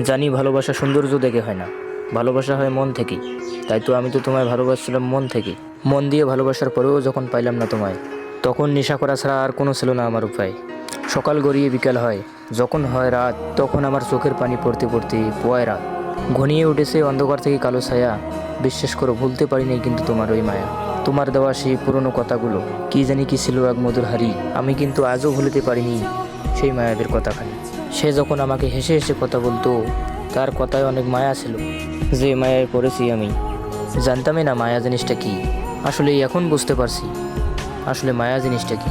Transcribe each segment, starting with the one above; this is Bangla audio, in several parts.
জানি ভালোবাসা সৌন্দর্য দেখে হয় না, ভালোবাসা হয় মন থেকেই। তাই তো আমি তো তোমায় ভালোবাসছিলাম মন থেকে। মন দিয়ে ভালোবাসার পরেও যখন পাইলাম না তোমায়, তখন নেশা করা ছাড়া আর কোনো ছিল না আমার উপায়। সকাল গড়িয়ে বিকাল হয়, যখন হয় রাত, তখন আমার চোখের পানি পড়তে পড়তে পোয়ায় রাত। ঘনিয়ে উঠেছে অন্ধকার থেকে কালো ছায়া। বিশ্বাস করো, ভুলতে পারিনি কিন্তু তোমার ওই মায়া। তোমার দেওয়া সেই পুরনো কথাগুলো, কি জানি কি ছিল এক মধুর হারি। আমি কিন্তু আজও ভুলতে পারিনি সেই মায়াদের কথাখানি। সে যখন আমাকে হেসে হেসে কথা বলতো, তার কথায় অনেক মায়া ছিল, যে মায়ায় পড়েছি আমি। জানতামই না মায়া জিনিসটা কি। আসলে এখন বুঝতে পারছি আসলে মায়া জিনিসটা কি।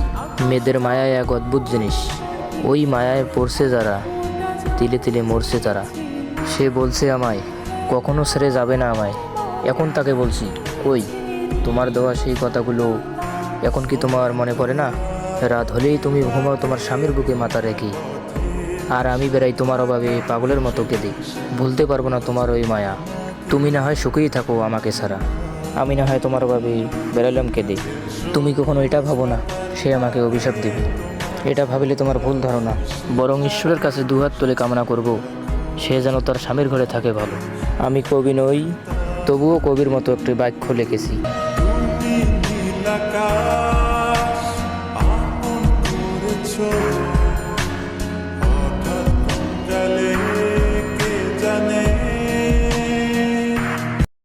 মেয়েদের মায়ায় এক অদ্ভুত জিনিস। ওই মায়ায় পড়ছে যারা, তিলে তিলে মরছে তারা। সে বলছে আমায় কখনো ছেড়ে যাবে না আমায়। এখন তাকে বলছি, কই তোমার দেওয়া সেই কথাগুলো এখন কি তোমার মনে পড়ে না? রাত হলেই তুমি ঘুমাও তোমার স্বামীর বুকে মাথা রেখে, আর আমি বেড়াই তোমার অভাবে পাগলের মতো কেঁদে। ভুলতে পারবো না তোমার ওই মায়া। তুমি না হয় সুখেই থাকো আমাকে ছাড়া, আমি না হয় তোমার অভাবে বেড়ালাম কেঁদে। তুমি কখনো এটা ভাবো না সে আমাকে অভিশাপ দেবে। এটা ভাবিলে তোমার ভুল ধারণা। বরং ঈশ্বরের কাছে দুহাত তুলে কামনা করব, সে যেন তার স্বামীর ঘরে থাকে ভালো। আমি কবি নই, তবুও কবির মতো একটি বাক্য লিখেছি। তুমি নীল আকাশ আপন করেছো